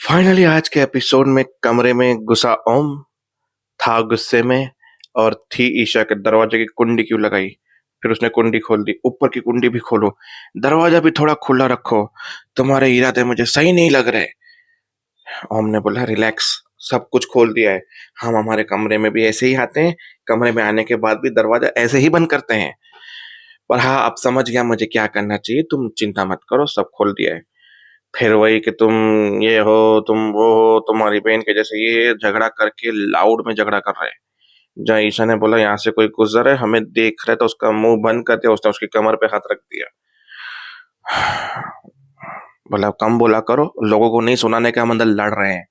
Finally आज के episode में कमरे में घुसा ओम था गुस्से में और थी ईशा के दरवाजे की कुंडी क्यों लगाई। फिर उसने कुंडी खोल दी, ऊपर की कुंडी भी खोलो, दरवाजा भी थोड़ा खुला रखो, तुम्हारे इरादे मुझे सही नहीं लग रहे। ओम ने बोला रिलैक्स, सब कुछ खोल दिया है। हम हमारे कमरे में भी ऐसे ही आते हैं, कमरे में आने के बाद भी दरवाजा ऐसे ही बंद करते हैं। पर हाँ, अब समझ गया मुझे क्या करना चाहिए, तुम चिंता मत करो, सब खोल दिया है। फिर वही कि तुम ये हो, तुम वो हो, तुम्हारी बहन के जैसे ये झगड़ा करके लाउड में झगड़ा कर रहे हैं। जहाँ ईशा ने बोला यहाँ से कोई गुजर है, हमें देख रहे तो उसका मुंह बंद कर दिया, उसने उसकी कमर पे हाथ रख दिया। बोला कम बोला करो, लोगों को नहीं सुनाने का हम अंदर लड़ रहे हैं।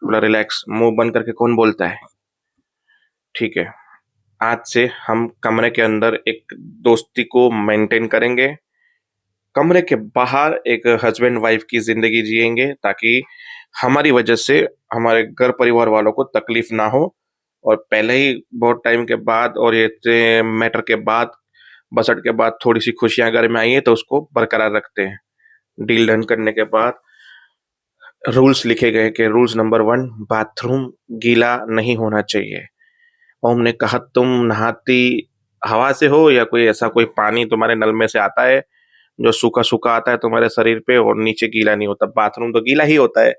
बोला रिलैक्स, मुंह बंद करके कौन बोलता है। ठीक है, आज से हम कमरे के अंदर एक दोस्ती को मेंटेन करेंगे, कमरे के बाहर एक हस्बैंड वाइफ की जिंदगी जिएंगे ताकि हमारी वजह से हमारे घर परिवार वालों को तकलीफ ना हो। और पहले ही बहुत टाइम के बाद और ये मैटर के बाद, बसट के बाद थोड़ी सी खुशियां घर में आई है तो उसको बरकरार रखते हैं। डील डन करने के बाद रूल्स लिखे गए कि रूल्स नंबर 1, बाथरूम गीला नहीं होना चाहिए। ओम ने कहा तुम नहाती हवा से हो या कोई ऐसा कोई पानी तुम्हारे नल में से आता है जो सूखा सूखा आता है तुम्हारे शरीर पे और नीचे गीला नहीं होता, बाथरूम तो गीला ही होता है।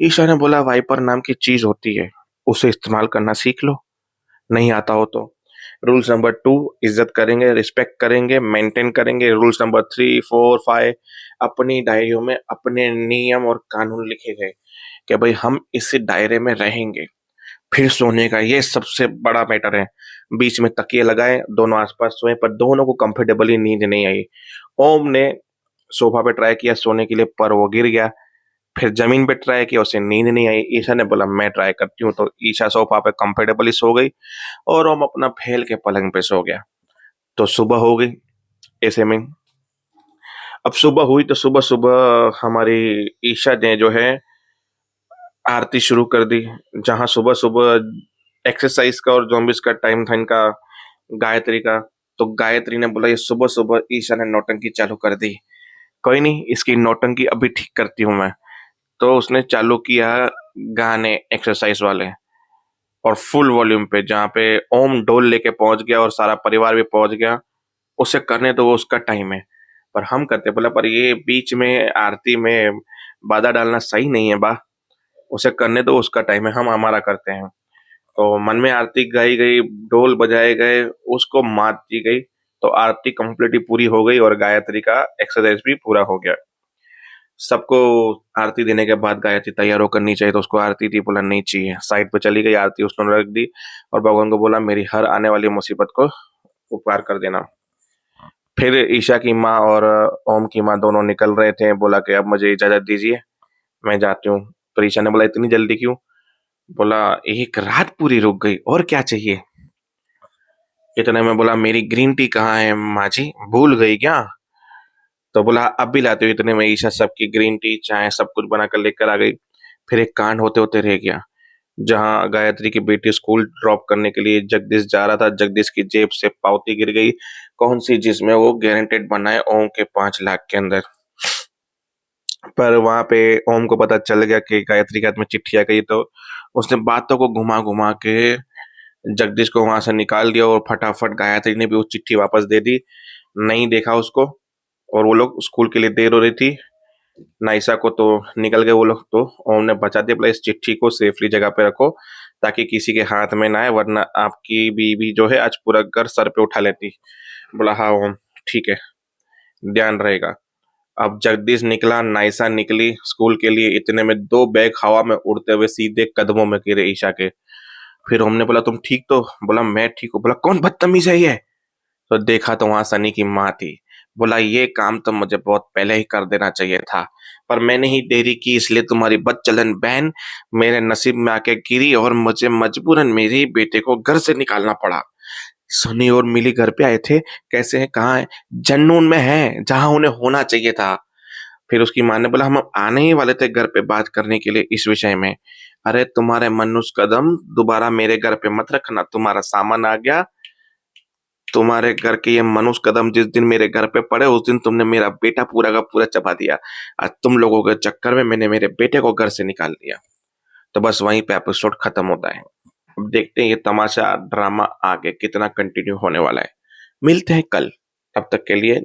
ईशा ने बोला वाइपर नाम की चीज होती है, उसे इस्तेमाल करना सीख लो, नहीं आता हो तो। रूल्स नंबर 2, इज्जत करेंगे, रिस्पेक्ट करेंगे, मेंटेन करेंगे। रूल्स नंबर 3, 4, 5 अपनी डायरियों में अपने नियम और कानून लिखे गए कि भाई हम इस दायरे में रहेंगे। फिर सोने का ये सबसे बड़ा मैटर है, बीच में तकिए लगाए, दोनों आसपास सोए, पर दोनों को कंफर्टेबली नींद नहीं आई। ओम ने सोफा पे ट्राई किया सोने के लिए पर वो गिर गया। फिर जमीन पे ट्राई किया, उसे नींद नहीं आई। ईशा ने बोला मैं ट्राई करती हूँ, तो ईशा सोफा पे कंफर्टेबली सो गई और ओम अपना फैल के पलंग पे सो गया। तो सुबह हो गई ऐसे में। अब सुबह हुई तो सुबह सुबह हमारी ईशा ने जो है आरती शुरू कर दी। जहां सुबह सुबह एक्सरसाइज का और zombies का टाइम था इनका, गायत्री का, तो गायत्री ने बोला ये सुबह सुबह ईशा ने नौटंकी चालू कर दी। कोई नहीं, इसकी नौटंकी अभी ठीक करती हूँ मैं। तो उसने चालू किया गाने एक्सरसाइज वाले और फुल वॉल्यूम पे, जहाँ पे ओम ढोल लेके पहुंच गया और सारा परिवार भी पहुंच गया। उसे करने तो वो उसका टाइम है, पर हम करते। बोला पर ये बीच में आरती में बाधा डालना सही नहीं है बा, उसे करने दो, उसका टाइम है, हम हमारा करते हैं। तो मन में आरती गाई गई, ढोल बजाए गए, उसको मात दी गई। तो आरती कंप्लीटली पूरी हो गई और गायत्री का एक्सरसाइज भी पूरा हो गया। सबको आरती देने के बाद गायत्री तैयार होकर नीचे आई तो उसको आरती दी, बोला नहीं चाहिए, साइड पे चली गई। आरती उसने रख दी और भगवान को बोला मेरी हर आने वाली मुसीबत को उपकार कर देना। फिर ईशा की माँ और ओम की माँ दोनों निकल रहे थे। बोला कि अब मुझे इजाजत दीजिए, मैं जाती हूँ। पर ईशा ने बोला इतनी जल्दी क्यों। बोला एक रात पूरी रुक गई और क्या चाहिए। इतने में बोला मेरी ग्रीन टी कहाँ है माँ जी, भूल गई क्या। तो बोला अब भी लाते हो। इतने में ईशा सबकी ग्रीन टी चाय सब कुछ बनाकर लेकर आ गई। फिर एक कांड होते होते रह गया। जहां गायत्री की बेटी स्कूल ड्रॉप करने के लिए जगदीश जा रहा था, जगदीश की जेब से पावती गिर गई। कौन सी, जिसमें वो गारंटेड बनाए ओम के 5 लाख के अंदर। पर वहां पे ओम को पता चल गया कि गायत्री के हाथ में चिट्ठी आ गई, तो उसने बातों को घुमा घुमा के जगदीश को वहां से निकाल दिया और फटाफट गायत्री ने भी वो चिट्ठी वापस दे दी। नहीं देखा उसको, और वो लोग स्कूल के लिए देर हो रही थी। नाइसा को तो निकल गए वो लोग। तो ओम ने बचा दिया, बोला इस चिट्ठी को सेफली जगह पे रखो ताकि किसी के हाथ में ना आए, वरना आपकी बीवी जो है आज पूरा घर सर पे उठा लेती। बोला हाँ ओम ठीक है, ध्यान रहेगा। अब जगदीश निकला, नाइसा निकली स्कूल के लिए। इतने में 2 बैग हवा में उड़ते हुए सीधे कदमों में गिरे ईशा के। फिर हमने बोला तुम ठीक तो। बोला मैं ठीक हूँ। बोला कौन बदतमीज है ये। तो देखा तो वहां सनी की माँ थी। बोला ये काम तो मुझे बहुत पहले ही कर देना चाहिए था, पर मैंने ही देरी की, इसलिए तुम्हारी बदचलन बहन मेरे नसीब में आके गिरी और मुझे मजबूरन मेरे बेटे को घर से निकालना पड़ा। सनी और मिली घर पे आए थे, कैसे हैं, कहाँ है। जन्नून में है, जहां उन्हें होना चाहिए था। फिर उसकी माँ ने बोला हम आने ही वाले थे घर पे बात करने के लिए इस विषय में। अरे तुम्हारे मनुष्य कदम दोबारा मेरे घर पे मत रखना, तुम्हारा सामान आ गया तुम्हारे घर के ये मनुष्य कदम जिस दिन मेरे घर पे पड़े उस दिन तुमने मेरा बेटा पूरा का पूरा चबा दिया। आज तुम लोगों के चक्कर में मैंने मेरे बेटे को घर से निकाल दिया। तो बस वहीं पे एपिसोड खत्म होता है। अब देखते हैं ये तमाशा ड्रामा आगे कितना कंटिन्यू होने वाला है। मिलते हैं कल, तब तक के लिए